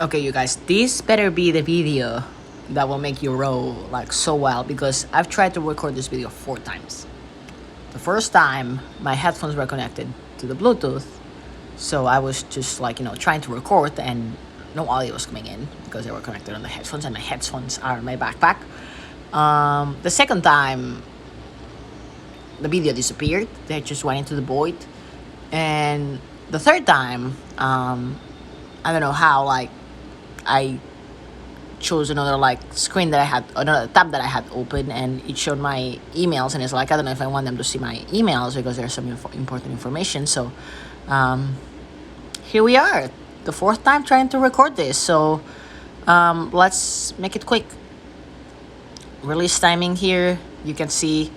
Okay, you guys, this better be the video that will make you roll like so well, because I've tried to record this video 4 times. The first time, my headphones were connected to the Bluetooth, so I was just like, trying to record and no audio was coming in because they were connected on the headphones, and my headphones are in my backpack. The second time, the video disappeared. They just went into the void. And the third time, I don't know how, like, I chose another screen that I had, another tab that I had open, and it showed my emails, and it's like, I don't know if I want them to see my emails because there's some important information. So here we are, the fourth time trying to record this. So let's make it quick. Release timing here, you can see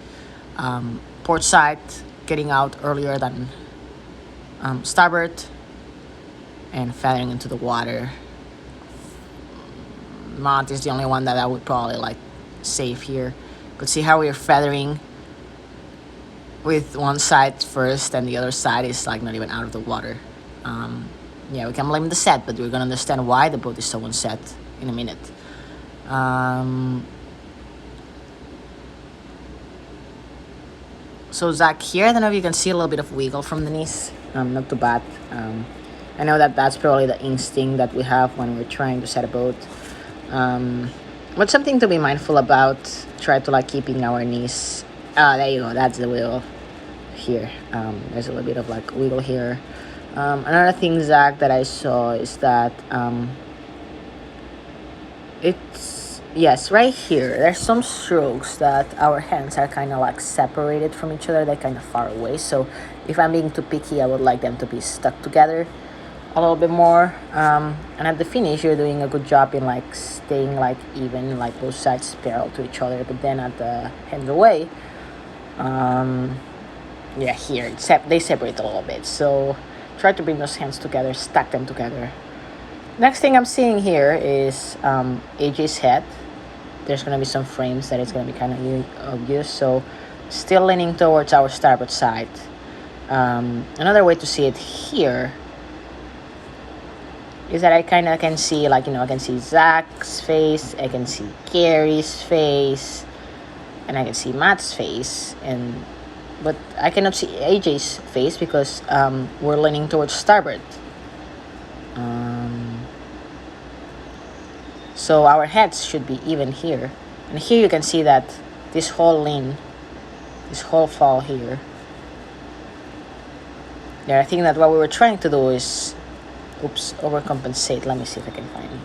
port side getting out earlier than starboard and feathering into the water. Mount is the only one that I would probably save here. But see how we're feathering with one side first and the other side is not even out of the water. Yeah, we can blame the set, but we're gonna understand why the boat is so unset in a minute. So Zach here, I don't know if you can see a little bit of wiggle from the knees. Not too bad. I know that's probably the instinct that we have when we're trying to set a boat. But something to be mindful about. Try to keeping our knees. There you go. That's the wiggle here. There's a little bit of wiggle here. Another thing, Zach, that I saw is that yes, right here, there's some strokes that our hands are kind of separated from each other. They're kind of far away. So if I'm being too picky, I would like them to be stuck together a little bit more. And at the finish, you're doing a good job in staying even, both sides parallel to each other. But then at the hands away, yeah, here they separate a little bit. So try to bring those hands together, stack them together. Next thing I'm seeing here is AJ's head. There's gonna be some frames that it's gonna be kind of obvious. So still leaning towards our starboard side. Another way to see it here is that I kind of can see, I can see Zach's face, I can see Gary's face, and I can see Matt's face, but I cannot see AJ's face because we're leaning towards starboard. So our heads should be even here. And here you can see that this whole lean, this whole fall here. Yeah, I think that what we were trying to do is, overcompensate. Let me see if I can find it.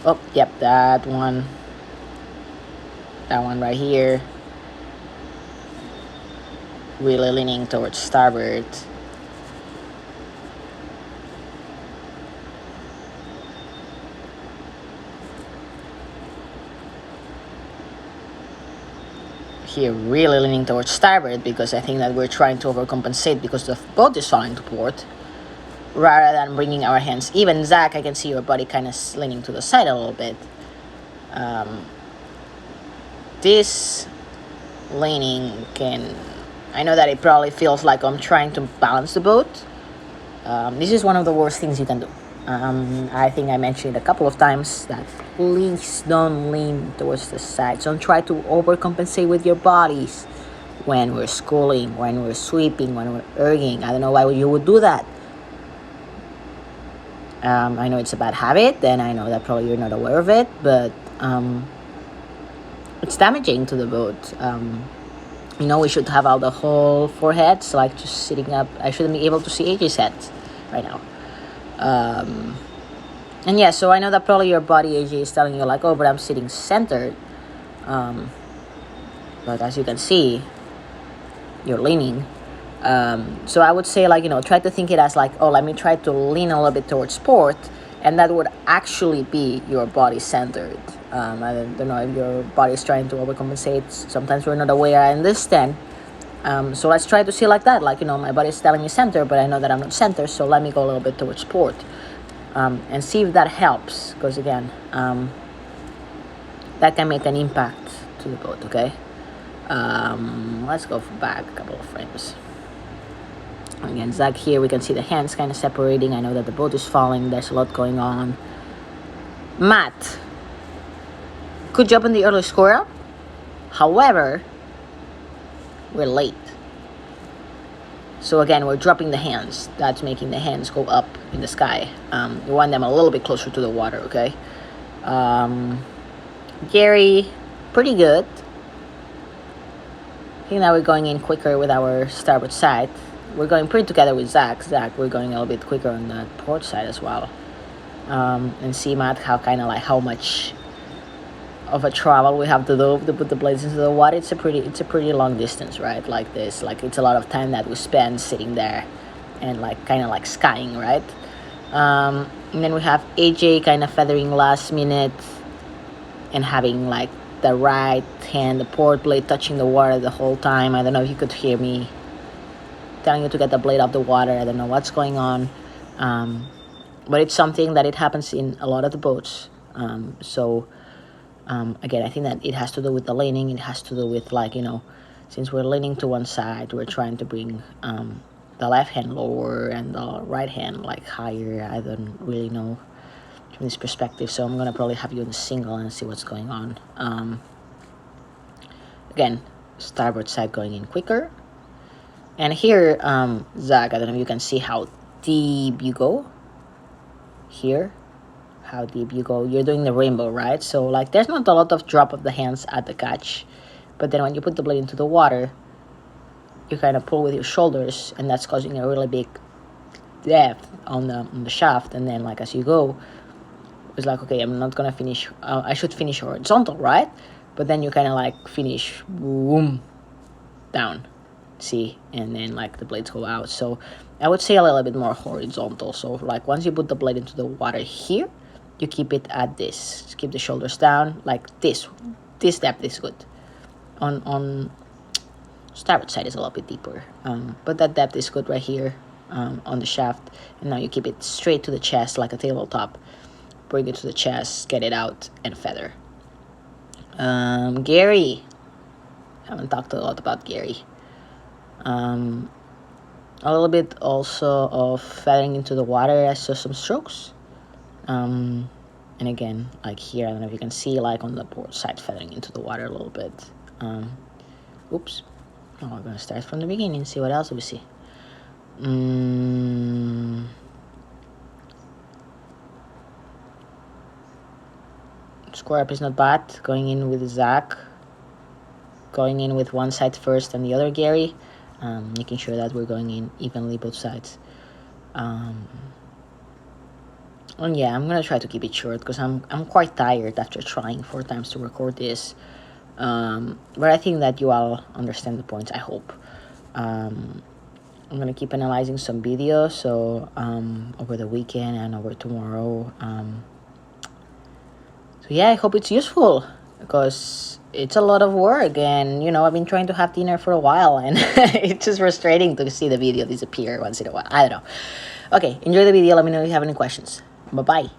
Oh, yep, that one. That one right here. Really leaning towards starboard. Here, really leaning towards starboard because I think that we're trying to overcompensate because the boat is falling to port rather than bringing our hands even. Zach, I can see your body kind of leaning to the side a little bit. This leaning I know that it probably feels like I'm trying to balance the boat. This is one of the worst things you can do. I think I mentioned it a couple of times that please don't lean towards the sides. Don't try to overcompensate with your bodies when we're schooling, when we're sweeping, when we're erging. I don't know why you would do that. I know it's a bad habit, and I know that probably you're not aware of it, but it's damaging to the boat. We should have all the whole foreheads, just sitting up. I shouldn't be able to see AJ's head right now. And yeah, so I know that probably your body, AJ, is telling you oh, but I'm sitting centered. But as you can see, you're leaning. So I would say try to think it as oh, let me try to lean a little bit towards port, and that would actually be your body centered. I don't know if your body is trying to overcompensate. Sometimes we're not aware. I understand. So let's try to see that. My body is telling me center, but I know that I'm not center. So let me go a little bit towards port, and see if that helps. Because again, that can make an impact to the boat. Okay. Let's go back a couple of frames. Again, Zach here, we can see the hands kind of separating. I know that the boat is falling. There's a lot going on. Matt, good job on the early score up. However, we're late. So again, we're dropping the hands. That's making the hands go up in the sky. We want them a little bit closer to the water, okay? Gary, pretty good. I think that we're going in quicker with our starboard side. We're going pretty together with Zach. Zach, we're going a little bit quicker on the port side as well. And see, Matt, how much of a travel we have to do to put the blades into the water. It's a pretty long distance, right? Like this, like it's a lot of time that we spend sitting there and like kind of like skying, right? And then we have AJ kind of feathering last minute and having like the right hand, the port blade touching the water the whole time. I don't know if you could hear me telling you to get the blade off the water. I don't know what's going on, but it's something that it happens in a lot of the boats. Again, I think that it has to do with the leaning. It has to do with, like, you know, since we're leaning to one side, we're trying to bring the left hand lower and the right hand like higher. I don't really know from this perspective, so I'm gonna probably have you in the single and see what's going on. Again, starboard side going in quicker. And here, Zach, I don't know if you can see how deep you go. Here, how deep you go. You're doing the rainbow, right? So like there's not a lot of drop of the hands at the catch, but then when you put the blade into the water, you kind of pull with your shoulders, and that's causing a really big depth on the shaft. And then like as you go, it's like, okay, I'm not gonna finish, I should finish horizontal, right? But then you kind of like finish boom down, see, and then like the blades go out. So I would say a little bit more horizontal. So like once you put the blade into the water here, you keep it at this. Just keep the shoulders down like this. This depth is good. On starboard side is a little bit deeper, but that depth is good right here on the shaft. And now you keep it straight to the chest like a tabletop. Bring it to the chest, get it out, and feather. Gary, haven't talked a lot about Gary. A little bit also of feathering into the water. I saw some strokes. And again, like here, I don't know if you can see, like on the port side, feathering into the water a little bit. Oops. Oh, we're gonna start from the beginning and see what else we see. Square up is not bad. Going in with Zach. Going in with one side first and the other Gary. Making sure that we're going in evenly both sides. And yeah, I'm gonna try to keep it short because I'm quite tired after trying 4 times to record this. But I think that you all understand the points, I hope. I'm gonna keep analyzing some videos, so over the weekend and over tomorrow. So yeah, I hope it's useful because it's a lot of work, and you know, I've been trying to have dinner for a while, and it's just frustrating to see the video disappear once in a while. I don't know. Okay, enjoy the video. Let me know if you have any questions. Bye-bye.